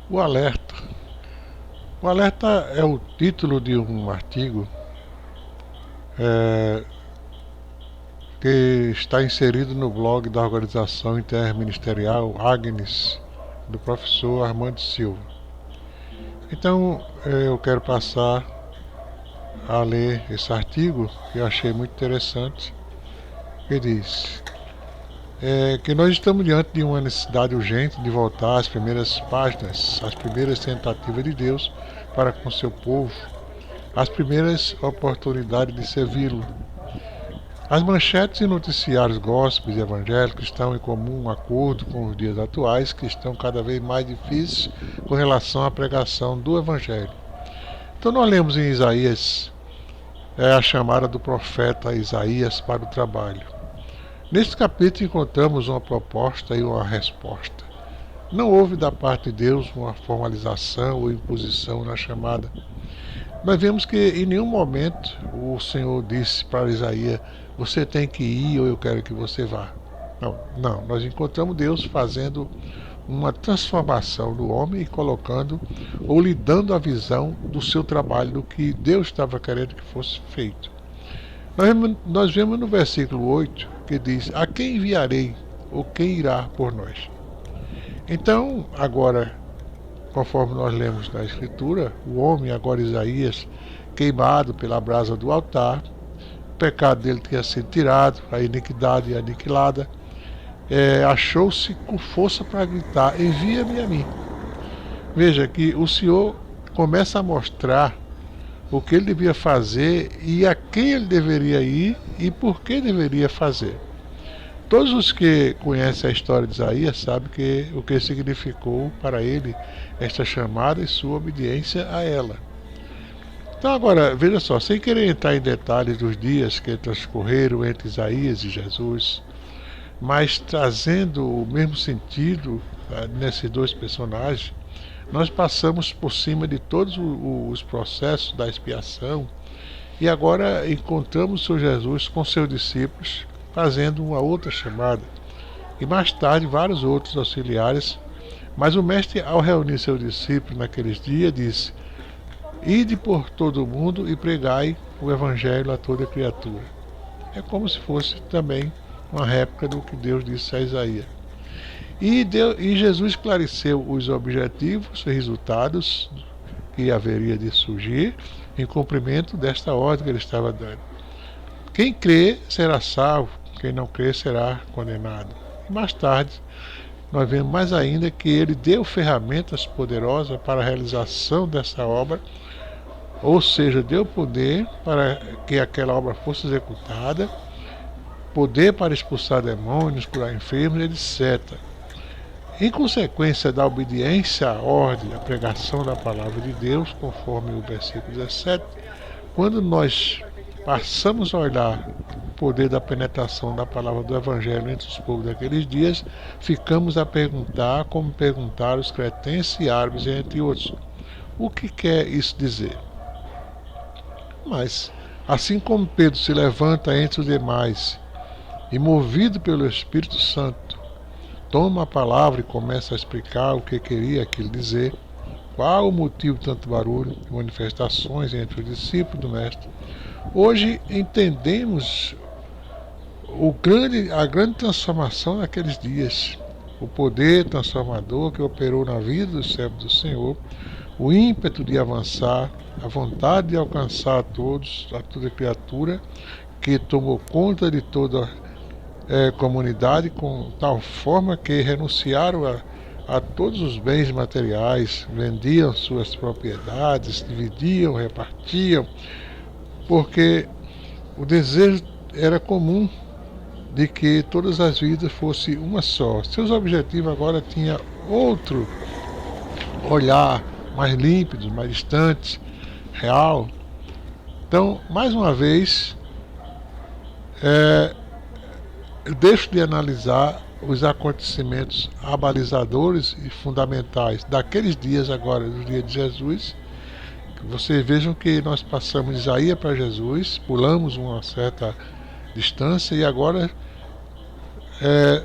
O alerta. O alerta é o título de um artigo é, que está inserido no blog da Organização Interministerial Agnes, do professor Armando Silva. Então eu quero passar a ler esse artigo que eu achei muito interessante, que diz que nós estamos diante de uma necessidade urgente de voltar às primeiras páginas, às primeiras tentativas de Deus para com seu povo, as primeiras oportunidades de servi-lo. As manchetes e noticiários gospels e evangélicos estão em comum acordo com os dias atuais, que estão cada vez mais difíceis com relação à pregação do evangelho. Então nós lemos em Isaías a chamada do profeta Isaías para o trabalho. Neste capítulo encontramos uma proposta e uma resposta. Não houve da parte de Deus uma formalização ou imposição na chamada. Nós vemos que em nenhum momento o Senhor disse para Isaías: você tem que ir ou eu quero que você vá. Não, nós encontramos Deus fazendo uma transformação do homem e colocando ou lhe dando a visão do seu trabalho, do que Deus estava querendo que fosse feito. Nós vemos no versículo 8 que diz: a quem enviarei ou quem irá por nós? Então, agora, conforme nós lemos na Escritura, o homem, agora Isaías, queimado pela brasa do altar, o pecado dele tinha sido tirado, a iniquidade aniquilada, achou-se com força para gritar: envia-me a mim. Veja que o Senhor começa a mostrar o que ele devia fazer e a quem ele deveria ir e por que deveria fazer. Todos os que conhecem a história de Isaías sabem o que significou para ele esta chamada e sua obediência a ela. Então agora, veja só, sem querer entrar em detalhes dos dias que transcorreram entre Isaías e Jesus, mas trazendo o mesmo sentido nesses dois personagens, nós passamos por cima de todos os processos da expiação e agora encontramos o Senhor Jesus com seus discípulos fazendo uma outra chamada, e mais tarde vários outros auxiliares. Mas o mestre, ao reunir seus discípulos naqueles dias, disse: ide por todo o mundo e pregai o evangelho a toda criatura. É como se fosse também uma réplica do que Deus disse a Isaías. E Jesus esclareceu os objetivos e resultados que haveria de surgir em cumprimento desta ordem que ele estava dando. Quem crê será salvo, quem não crê será condenado. E mais tarde, nós vemos mais ainda que ele deu ferramentas poderosas para a realização dessa obra, ou seja, deu poder para que aquela obra fosse executada, poder para expulsar demônios, curar enfermos, etc. Em consequência da obediência à ordem, à pregação da palavra de Deus, conforme o versículo 17, quando nós passamos a olhar o poder da penetração da palavra do Evangelho entre os povos daqueles dias, ficamos a perguntar, como perguntaram os cretenses e árabes, entre outros: o que quer isso dizer? Mas, assim como Pedro se levanta entre os demais e, movido pelo Espírito Santo, toma a palavra e começa a explicar o que queria aquilo dizer, qual o motivo de tanto barulho e manifestações entre os discípulos do Mestre, hoje entendemos a grande transformação naqueles dias, o poder transformador que operou na vida dos servos do Senhor, o ímpeto de avançar, a vontade de alcançar a todos, a toda criatura, que tomou conta de toda comunidade, com tal forma que renunciaram a todos os bens materiais, vendiam suas propriedades, dividiam, repartiam, porque o desejo era comum de que todas as vidas fossem uma só. Seus objetivos agora tinham outro olhar, mais límpido, mais distante, real. Então, mais uma vez, deixo de analisar os acontecimentos abalizadores e fundamentais daqueles dias agora, do dia de Jesus. Vocês vejam que nós passamos de Isaías para Jesus, pulamos uma certa distância e agora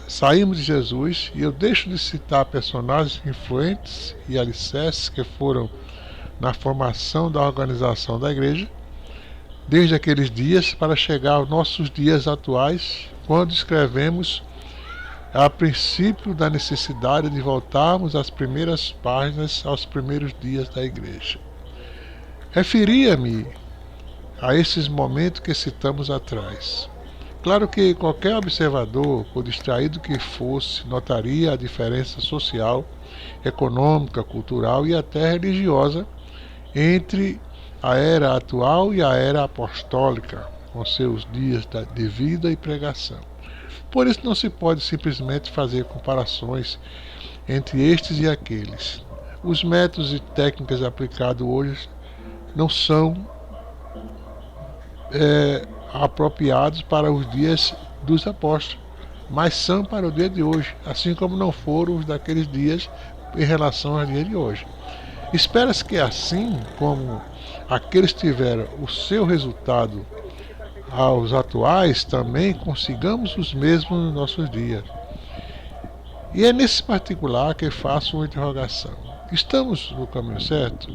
saímos de Jesus, e eu deixo de citar personagens influentes e alicerces que foram na formação da organização da igreja, desde aqueles dias para chegar aos nossos dias atuais, quando escrevemos a princípio da necessidade de voltarmos às primeiras páginas, aos primeiros dias da igreja. Referia-me a esses momentos que citamos atrás. Claro que qualquer observador, por distraído que fosse, notaria a diferença social, econômica, cultural e até religiosa entre a era atual e a era apostólica, com seus dias de vida e pregação. Por isso não se pode simplesmente fazer comparações entre estes e aqueles. Os métodos e técnicas aplicados hoje não são apropriados para os dias dos apóstolos, mas são para o dia de hoje, assim como não foram os daqueles dias em relação ao dia de hoje. Espera-se que assim como aqueles tiveram o seu resultado aos atuais, também consigamos os mesmos nos nossos dias. E é nesse particular que faço uma interrogação. Estamos no caminho certo?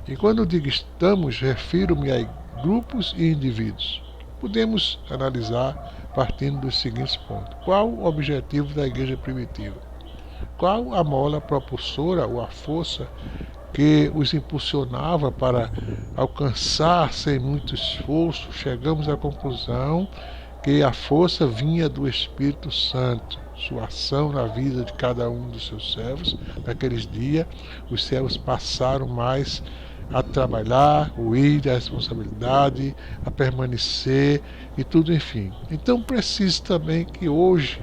E quando digo estamos, refiro-me a grupos e indivíduos. Podemos analisar partindo dos seguintes pontos. Qual o objetivo da igreja primitiva? Qual a mola propulsora ou a força que os impulsionava para alcançar sem muito esforço? Chegamos à conclusão que a força vinha do Espírito Santo, sua ação na vida de cada um dos seus servos. Naqueles dias, os servos passaram mais a trabalhar, o ir, a responsabilidade, a permanecer e tudo, enfim. Então, preciso também que hoje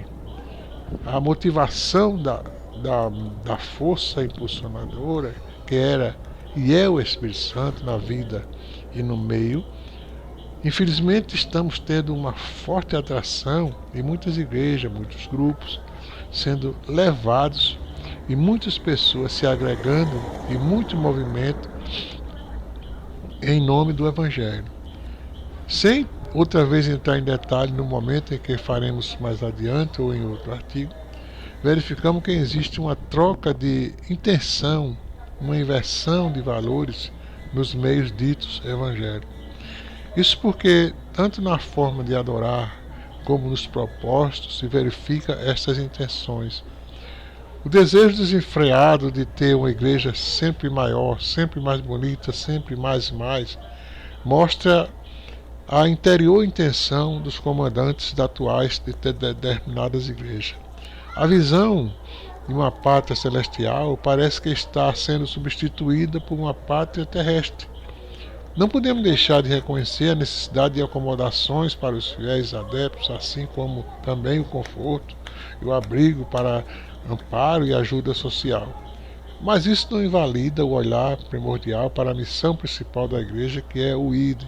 a motivação da força impulsionadora, que era e é o Espírito Santo na vida e no meio, infelizmente estamos tendo uma forte atração em muitas igrejas, muitos grupos, sendo levados e muitas pessoas se agregando e muito movimento em nome do Evangelho. Sem outra vez entrar em detalhe no momento em que faremos mais adiante ou em outro artigo, verificamos que existe uma troca de intenção, uma inversão de valores nos meios ditos evangélicos. Isso porque, tanto na forma de adorar como nos propósitos, se verifica estas intenções. O desejo desenfreado de ter uma igreja sempre maior, sempre mais bonita, sempre mais e mais, mostra a interior intenção dos comandantes atuais de determinadas igrejas. A visão de uma pátria celestial parece que está sendo substituída por uma pátria terrestre. Não podemos deixar de reconhecer a necessidade de acomodações para os fiéis adeptos, assim como também o conforto e o abrigo para amparo e ajuda social. Mas isso não invalida o olhar primordial para a missão principal da igreja, que é o ID.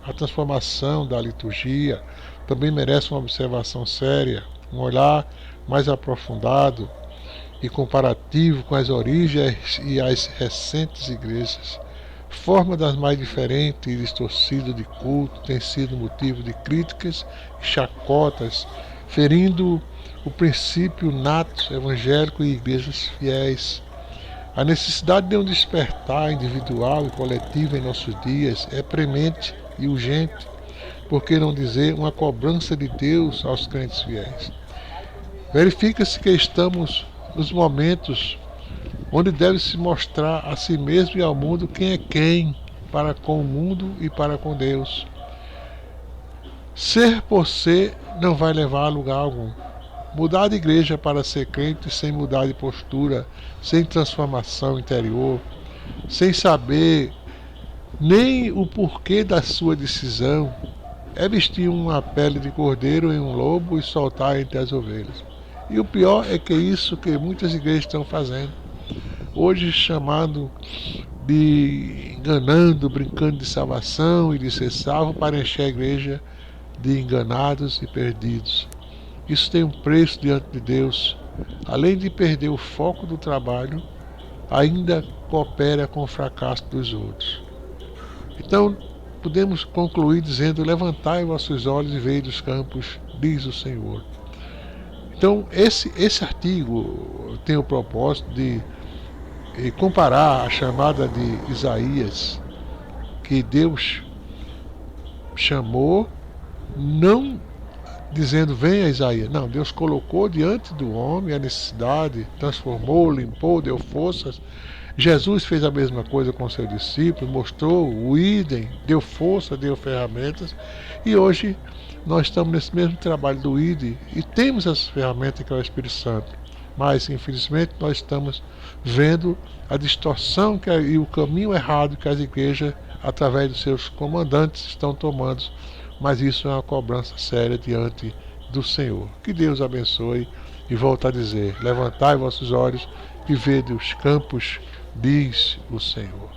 A transformação da liturgia também merece uma observação séria, um olhar mais aprofundado e comparativo com as origens e as recentes igrejas. Forma das mais diferentes e distorcida de culto tem sido motivo de críticas e chacotas, ferindo o princípio nato evangélico e igrejas fiéis. A necessidade de um despertar individual e coletivo em nossos dias é premente e urgente, por que não dizer uma cobrança de Deus aos crentes fiéis. Verifica-se que estamos nos momentos onde deve se mostrar a si mesmo e ao mundo quem é quem, para com o mundo e para com Deus. Ser por ser não vai levar a lugar algum. Mudar de igreja para ser crente sem mudar de postura, sem transformação interior, sem saber nem o porquê da sua decisão, é vestir uma pele de cordeiro em um lobo e soltar entre as ovelhas. E o pior é que é isso que muitas igrejas estão fazendo. Hoje chamado de enganando, brincando de salvação e de ser salvo para encher a igreja de enganados e perdidos. Isso tem um preço diante de Deus. Além de perder o foco do trabalho, ainda coopera com o fracasso dos outros. Então, podemos concluir dizendo: levantai vossos olhos e vei dos campos, diz o Senhor. Então, esse artigo tem o propósito de comparar a chamada de Isaías, que Deus chamou, não dizendo venha Isaías, não, Deus colocou diante do homem a necessidade, transformou, limpou, deu forças. Jesus fez a mesma coisa com seus discípulos, mostrou o idem, deu força, deu ferramentas, e hoje nós estamos nesse mesmo trabalho do idem e temos essa ferramenta que é o Espírito Santo, mas infelizmente nós estamos vendo a distorção e o caminho errado que as igrejas, através dos seus comandantes, estão tomando, mas isso é uma cobrança séria diante do Senhor. Que Deus abençoe e volto a dizer, levantai vossos olhos e vede os campos, diz o Senhor.